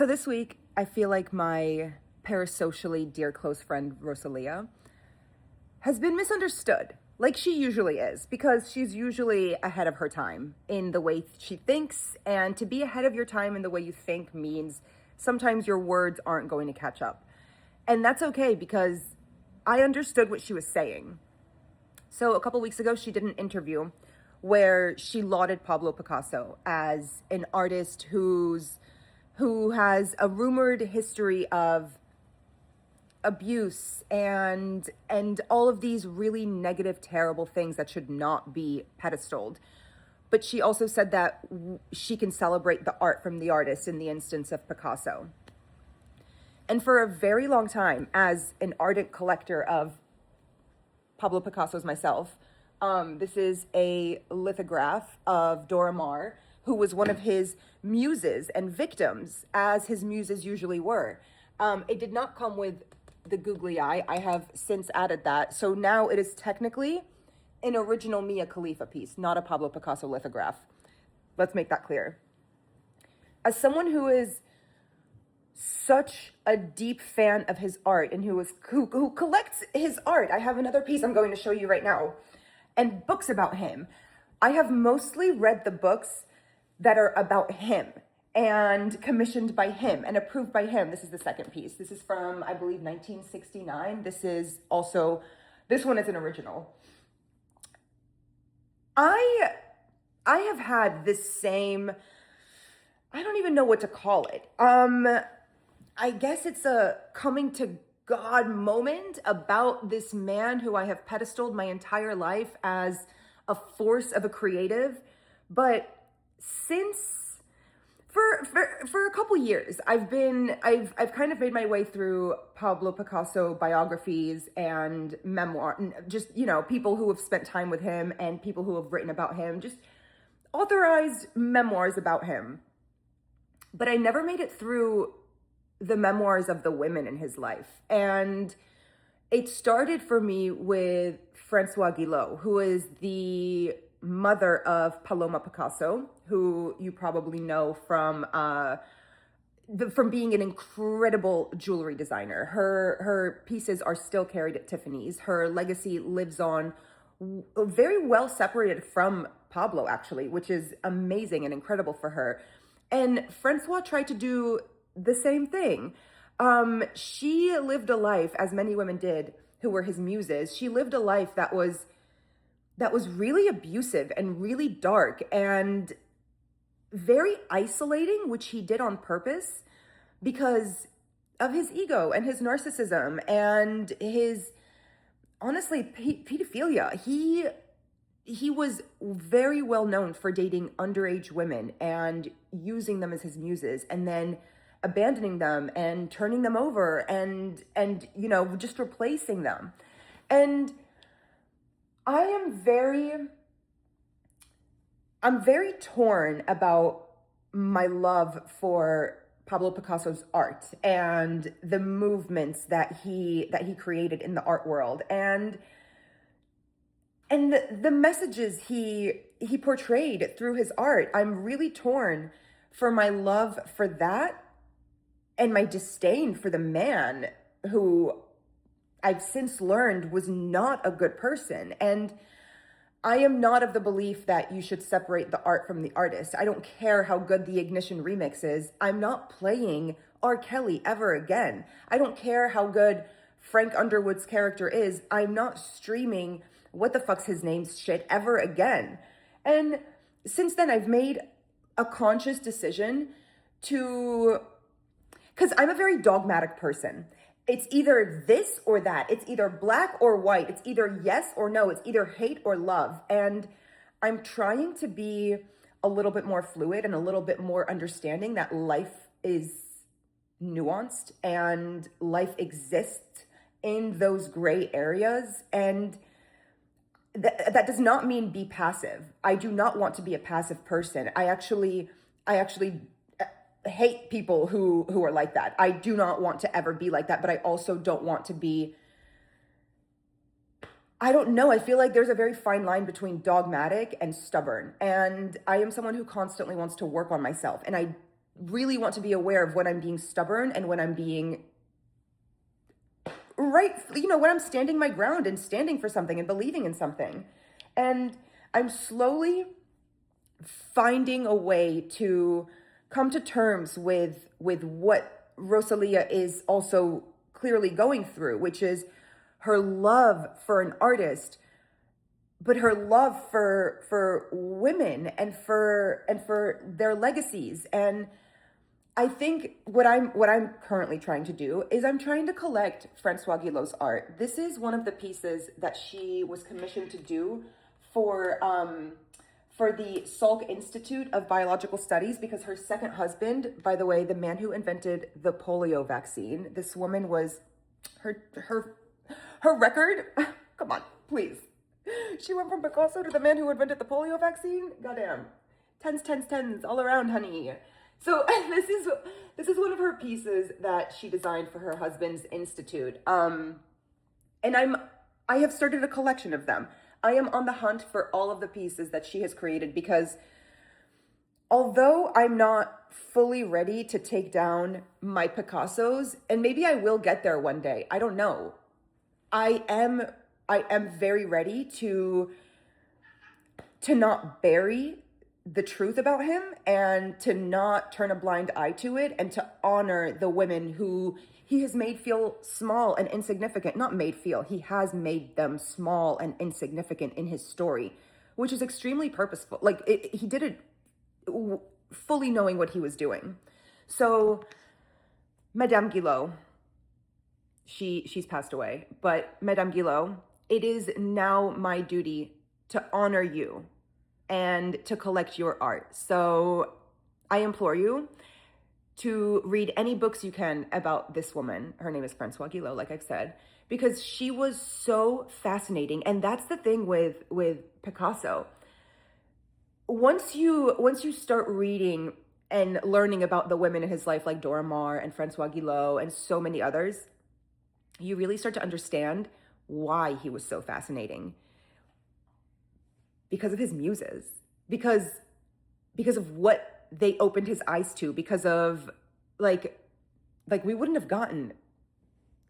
So this week, I feel like my parasocially dear close friend Rosalia has been misunderstood, like she usually is, because she's usually ahead of her time in the way she thinks, and to be ahead of your time in the way you think means sometimes your words aren't going to catch up. And that's okay because I understood what she was saying. So a couple weeks ago, she did an interview where she lauded Pablo Picasso as an artist who has a rumored history of abuse and all of these really negative, terrible things that should not be pedestaled. But she also said that she can celebrate the art from the artist in the instance of Picasso. And for a very long time, as an ardent collector of Pablo Picasso's myself, this is a lithograph of Dora Maar, who was one of his muses and victims, as his muses usually were. It did not come with the googly eye. I have since added that. So now it is technically an original Mia Khalifa piece, not a Pablo Picasso lithograph. Let's make that clear. As someone who is such a deep fan of his art and who collects his art, I have another piece I'm going to show you right now, and books about him. I have mostly read the books that are about him and commissioned by him and approved by him. This is the second piece. This is from, I believe, 1969. This one is an original. I have had this same, I don't even know what to call it. I guess it's a coming to God moment about this man who I have pedestaled my entire life as a force of a creative. But since for a couple years, I've kind of made my way through Pablo Picasso biographies and memoir, and just, people who have spent time with him and people who have written about him, just authorized memoirs about him. But I never made it through the memoirs of the women in his life. And it started for me with Françoise Guillot, who is the mother of Paloma Picasso, who you probably know from being an incredible jewelry designer. Her pieces are still carried at Tiffany's. Her legacy lives on, very well separated from Pablo, actually, which is amazing and incredible for her. And Francois tried to do the same thing. She lived a life, as many women did who were his muses. She lived a life that was really abusive and really dark and very isolating, which he did on purpose because of his ego and his narcissism and his, honestly, pedophilia. He was very well known for dating underage women and using them as his muses, and then abandoning them and turning them over and just replacing them. And I'm very torn about my love for Pablo Picasso's art and the movements that he created in the art world, and the messages he portrayed through his art. I'm really torn for my love for that and my disdain for the man who I've since learned was not a good person. And I am not of the belief that you should separate the art from the artist. I don't care how good the Ignition remix is. I'm not playing R. Kelly ever again. I don't care how good Frank Underwood's character is. I'm not streaming what the fuck's his name's shit ever again. And since then, I've made a conscious decision because I'm a very dogmatic person. It's either this or that. It's either black or white. It's either yes or no. It's either hate or love. And I'm trying to be a little bit more fluid and a little bit more understanding that life is nuanced and life exists in those gray areas. And that does not mean be passive. I do not want to be a passive person. I actually hate people who are like that. I do not want to ever be like that, but I also don't want to be, I don't know. I feel like there's a very fine line between dogmatic and stubborn. And I am someone who constantly wants to work on myself. And I really want to be aware of when I'm being stubborn and when I'm being right, when I'm standing my ground and standing for something and believing in something. And I'm slowly finding a way to come to terms with what Rosalia is also clearly going through, which is her love for an artist, but her love for women and for their legacies. And I think what I'm currently trying to do is I'm trying to collect Francois Guillot's art. This is one of the pieces that she was commissioned to do for the Salk Institute of Biological Studies, because her second husband, by the way, the man who invented the polio vaccine, this woman was her record. Come on, please. She went from Picasso to the man who invented the polio vaccine. Goddamn, tens all around, honey. So this is one of her pieces that she designed for her husband's institute. And I have started a collection of them. I am on the hunt for all of the pieces that she has created, because although I'm not fully ready to take down my Picassos, and maybe I will get there one day, I don't know. I am very ready to not bury the truth about him and to not turn a blind eye to it, and to honor the women who he has made feel small and insignificant. Not made feel, he has made them small and insignificant in his story, which is extremely purposeful. Like, he did it fully knowing what he was doing. So Madame Guillot, she's passed away, but Madame Guillot, it is now my duty to honor you and to collect your art. So I implore you to read any books you can about this woman. Her name is Francois Guillot, like I've said, because she was so fascinating. And that's the thing with Picasso. Once you start reading and learning about the women in his life, like Dora Maar and Francois Guillot and so many others, you really start to understand why he was so fascinating. Because of his muses, because of what they opened his eyes to, because of like we wouldn't have gotten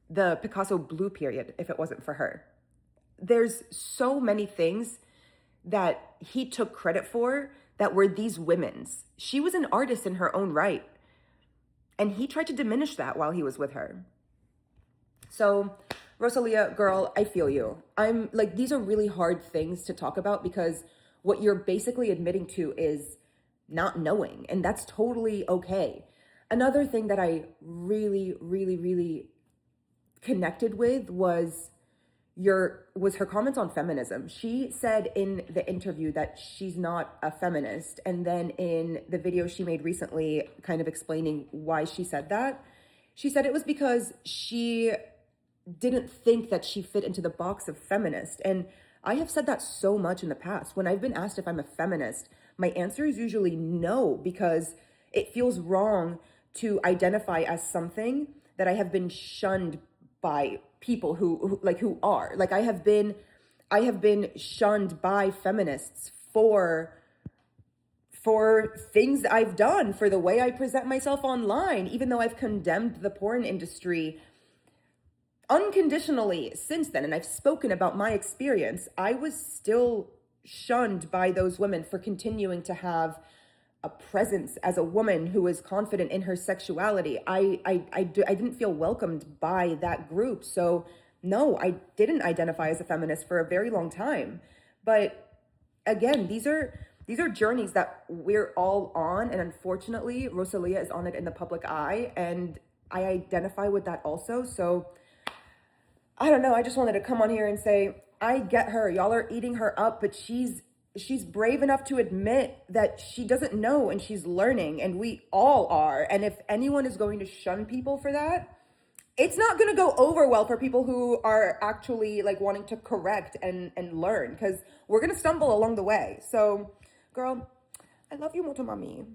the Picasso blue period if it wasn't for her. There's so many things that he took credit for that were these women's. She was an artist in her own right, and he tried to diminish that while he was with her. So Rosalia, girl, I feel you. I'm like, these are really hard things to talk about, because what you're basically admitting to is not knowing, and that's totally okay. Another thing that I really, really, really connected with was her comments on feminism. She said in the interview that she's not a feminist, and then in the video she made recently, kind of explaining why she said that, she said it was because she didn't think that she fit into the box of feminist. And I have said that so much in the past. When I've been asked if I'm a feminist, my answer is usually no, because it feels wrong to identify as something that I have been shunned by people who are. Like, I have been shunned by feminists for things I've done, for the way I present myself online, even though I've condemned the porn industry unconditionally since then, and I've spoken about my experience. I was still shunned by those women for continuing to have a presence as a woman who is confident in her sexuality. I didn't feel welcomed by that group. So no, I didn't identify as a feminist for a very long time. But again, these are journeys that we're all on, and unfortunately Rosalia is on it in the public eye, and I identify with that also. So I don't know, I just wanted to come on here and say, I get her. Y'all are eating her up, but she's brave enough to admit that she doesn't know, and she's learning, and we all are. And if anyone is going to shun people for that, it's not going to go over well for people who are actually like wanting to correct and learn, because we're going to stumble along the way. So, girl, I love you, mucho, mami.